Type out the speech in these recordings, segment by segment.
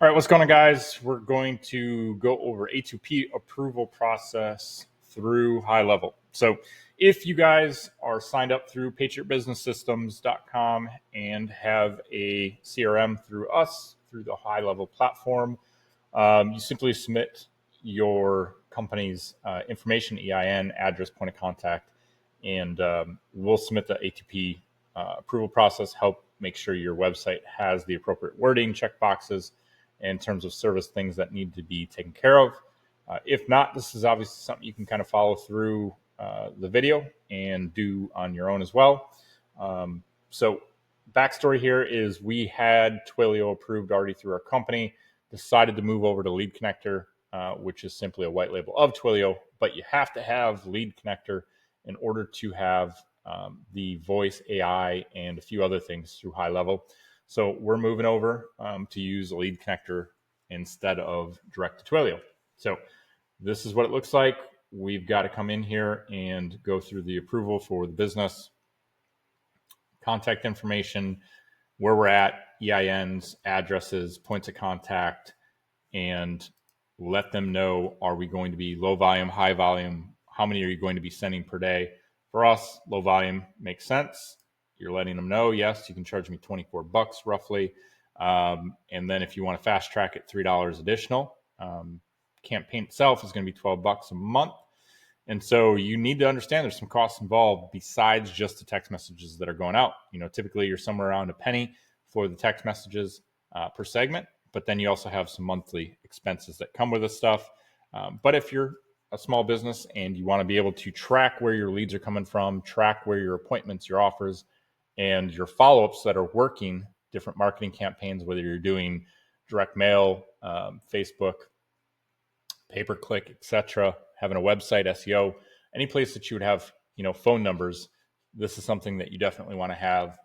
All right, what's going on, guys? We're going to go over A2P approval process through high level. So if you guys are signed up through patriotbusinesssystems.com and have a CRM through us, through the high level platform, you simply submit your company's information, EIN, address, point of contact, and we'll submit the A2P approval process, help make sure your website has the appropriate wording, checkboxes, in terms of service things that need to be taken care of. If not, this is obviously something you can kind of follow through the video and do on your own as well. So backstory here is we had Twilio approved already through our company, decided to move over to Lead Connector, which is simply a white label of Twilio, but you have to have Lead Connector in order to have the voice AI and a few other things through high level. So we're moving over to use a Lead Connector instead of direct to Twilio. So this is what it looks like. We've got to come in here and go through the approval for the business, contact information, where we're at, EINs, addresses, points of contact, and let them know, are we going to be low volume, high volume? How many are you going to be sending per day? For us, low volume makes sense. You're letting them know, yes, you can charge me $24 roughly. And then if you want to fast track it, $3 additional. Campaign itself is going to be $12 a month. And so you need to understand there's some costs involved besides just the text messages that are going out. You know, typically you're somewhere around a penny for the text messages per segment, but then you also have some monthly expenses that come with this stuff. But if you're a small business and you want to be able to track where your leads are coming from, track where your appointments, your offers, and your follow-ups that are working, different marketing campaigns, whether you're doing direct mail, Facebook, pay-per-click, etc., having a website, SEO, any place that you would have, phone numbers, this is something that you definitely want to have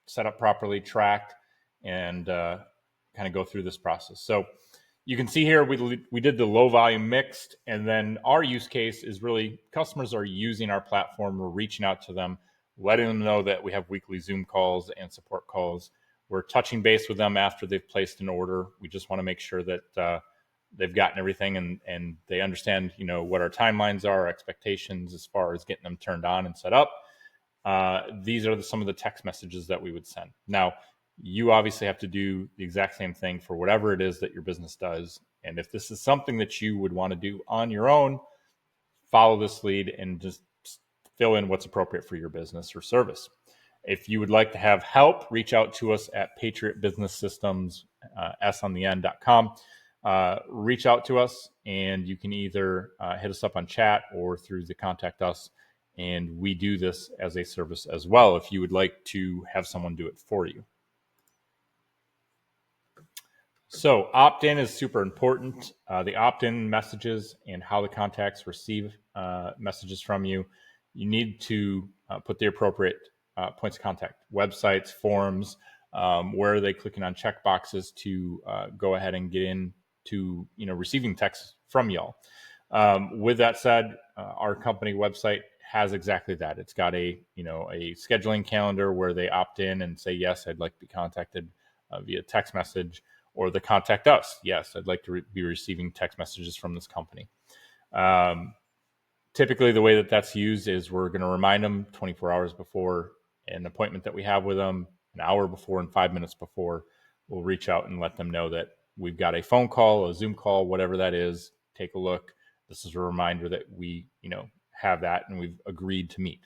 set up properly, tracked, and kind of go through this process. So you can see here we did the low volume mixed, and then our use case is really customers are using our platform. We're reaching out to them, letting them know that we have weekly Zoom calls and support calls. We're touching base with them after they've placed an order. We just want to make sure that they've gotten everything and they understand, what our timelines are, our expectations as far as getting them turned on and set up. These are some of the text messages that we would send. Now, you obviously have to do the exact same thing for whatever it is that your business does. And if this is something that you would want to do on your own, follow this lead and just fill in what's appropriate for your business or service. If you would like to have help, reach out to us at Patriot Business Systems, sontheend.com. Reach out to us, and you can either hit us up on chat or through the contact us. And we do this as a service as well if you would like to have someone do it for you. So opt-in is super important. The opt-in messages and how the contacts receive messages from you. You need to put the appropriate points of contact, websites, forms, where are they clicking on check boxes to go ahead and get into receiving texts from y'all. With that said, our company website has exactly that. It's got a scheduling calendar where they opt in and say, yes, I'd like to be contacted via text message, or the contact us. Yes, I'd like to be receiving text messages from this company. Typically, the way that that's used is we're going to remind them 24 hours before an appointment that we have with them, an hour before and 5 minutes before. We'll reach out and let them know that we've got a phone call, a Zoom call, whatever that is. Take a look. This is a reminder that we, have that and we've agreed to meet.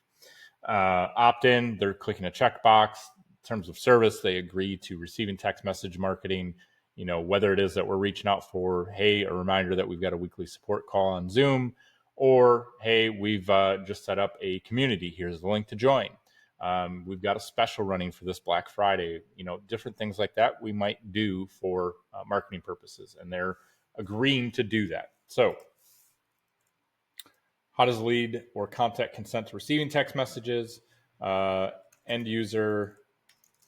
Opt-in, they're clicking a checkbox. In terms of service, they agree to receiving text message marketing, whether it is that we're reaching out for, hey, a reminder that we've got a weekly support call on Zoom, or, hey, we've just set up a community. Here's the link to join. We've got a special running for this Black Friday, different things like that we might do for marketing purposes, and they're agreeing to do that. So how does lead or contact consent to receiving text messages? End user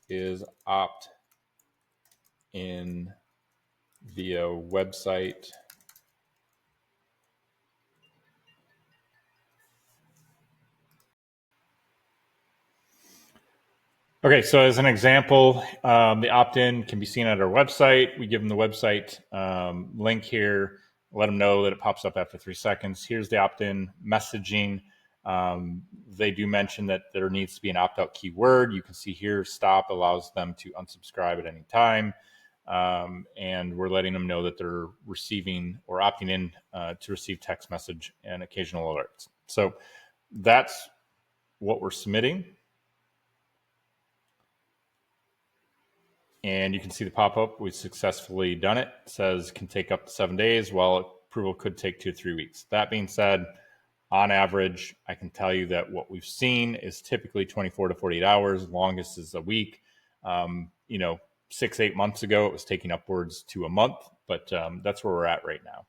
is opt in via website Okay, so as an example, the opt-in can be seen at our website. We give them the website link here, let them know that it pops up after 3 seconds. Here's the opt-in messaging. They do mention that there needs to be an opt-out keyword. You can see here, stop allows them to unsubscribe at any time. And we're letting them know that they're receiving or opting in to receive text message and occasional alerts. So that's what we're submitting. And you can see the pop-up. We've successfully done it. It says can take up to 7 days, while approval could take 2 to 3 weeks. That being said, on average, I can tell you that what we've seen is typically 24 to 48 hours. Longest is a week. 6-8 months ago, it was taking upwards to a month, but that's where we're at right now.